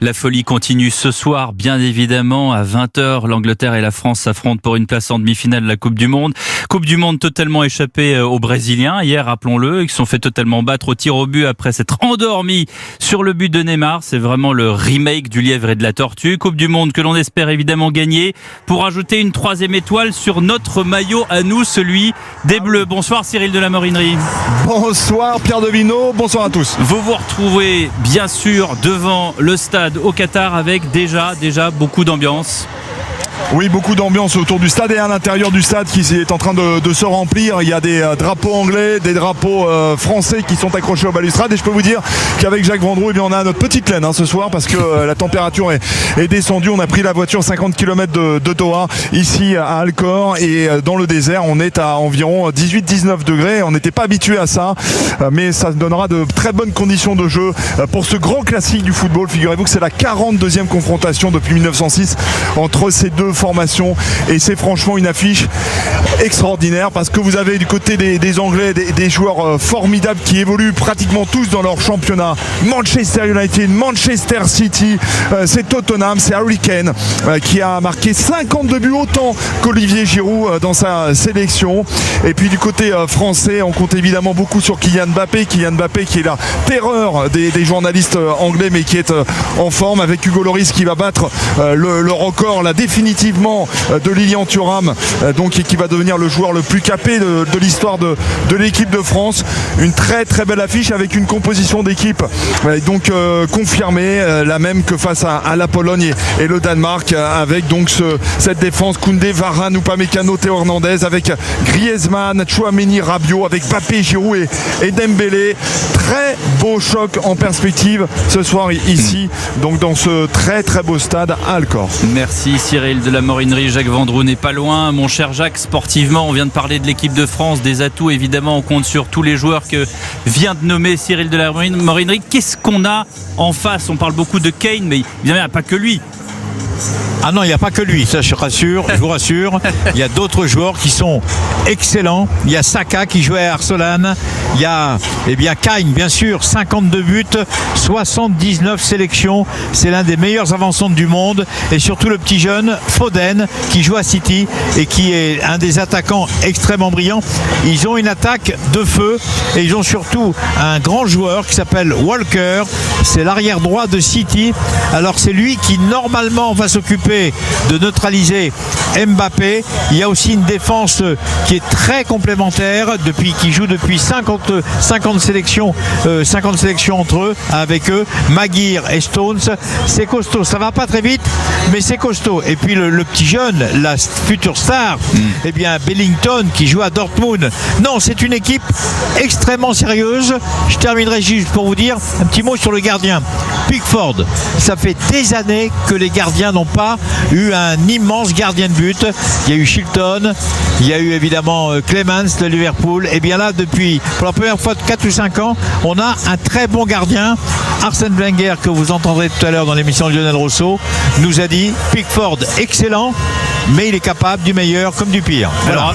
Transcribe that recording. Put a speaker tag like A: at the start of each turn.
A: La folie continue ce soir, bien évidemment, à 20h. L'Angleterre et la France s'affrontent pour une place en demi-finale de la Coupe du Monde. Coupe du Monde totalement échappée aux Brésiliens. Hier, rappelons-le, ils se sont fait totalement battre au tir au but après s'être endormis sur le but de Neymar. C'est vraiment le remake du lièvre et de la tortue. Coupe du Monde que l'on espère évidemment gagner pour ajouter une troisième étoile sur notre maillot à nous, celui des Bleus. Bonsoir Cyril de la Morinerie.
B: Bonsoir Pierre Devino, bonsoir à tous.
A: Vous vous retrouvez bien sûr devant le stade au Qatar avec déjà beaucoup d'ambiance.
B: Oui, beaucoup d'ambiance autour du stade et à l'intérieur du stade qui est en train de se remplir. Il y a des drapeaux anglais, des drapeaux français qui sont accrochés aux balustrades. Et je peux vous dire qu'avec Jacques Vendroux, on a notre petite laine ce soir parce que la température est descendue. On a pris la voiture 50 km de Doha ici à Alcor et dans le désert, on est à environ 18-19 degrés. On n'était pas habitué à ça, mais ça donnera de très bonnes conditions de jeu pour ce grand classique du football. Figurez-vous que c'est la 42e confrontation depuis 1906 entre ces deux formation et c'est franchement une affiche extraordinaire parce que vous avez du côté des Anglais des joueurs formidables qui évoluent pratiquement tous dans leur championnat. Manchester United, Manchester City, c'est Tottenham, c'est Harry Kane qui a marqué 52 buts, autant qu'Olivier Giroud dans sa sélection. Et puis du côté français, on compte évidemment beaucoup sur Kylian Mbappé qui est la terreur des journalistes anglais mais qui est en forme avec Hugo Lloris qui va battre le record là définitivement de Lilian Thuram, donc qui va devenir le joueur le plus capé de l'histoire de l'équipe de France. Une très très belle affiche avec une composition d'équipe donc confirmée, la même que face à la Pologne et le Danemark, avec donc cette défense Koundé, Varane, Upamecano, Théo Hernandez, avec Griezmann, Tchouaméni, Rabiot, avec Mbappé, Giroud et Dembélé. Très beau choc en perspective ce soir ici, donc dans ce très très beau stade à Alcor.
A: Merci Cyril de la Morinerie. Jacques Vendroux n'est pas loin. Mon cher Jacques, sportivement, on vient de parler de l'équipe de France, des atouts, évidemment, on compte sur tous les joueurs que vient de nommer Cyril de la Morinerie. Qu'est-ce qu'on a en face? On parle beaucoup de Kane, mais il n'y a pas que lui.
C: Ah non, il n'y a pas que lui, ça je vous rassure. Il y a d'autres joueurs qui sont excellents. Il y a Saka qui jouait à Arsenal. Il y a Kane, bien sûr, 52 buts, 79 sélections. C'est l'un des meilleurs avançants du monde. Et surtout le petit jeune Foden qui joue à City et qui est un des attaquants extrêmement brillants. Ils ont une attaque de feu et ils ont surtout un grand joueur qui s'appelle Walker. C'est l'arrière droit de City. Alors c'est lui qui normalement va s'occuper de neutraliser Mbappé. Il y a aussi une défense qui est très complémentaire qui joue depuis 50 sélections entre eux, avec eux, Maguire et Stones. C'est costaud, ça va pas très vite mais c'est costaud. Et puis le petit jeune, la future star, Bellington qui joue à Dortmund. Non, c'est une équipe extrêmement sérieuse. Je terminerai juste pour vous dire un petit mot sur le gardien Pickford. Ça fait des années que les gardiens n'ont pas eu un immense gardien de but. Il y a eu Shilton, il y a eu évidemment Clemens de Liverpool. Et bien là, pour la première fois de 4 ou 5 ans, on a un très bon gardien. Arsène Wenger, que vous entendrez tout à l'heure dans l'émission de Lionel Rousseau, nous a dit Pickford excellent, mais il est capable du meilleur comme du pire. Voilà.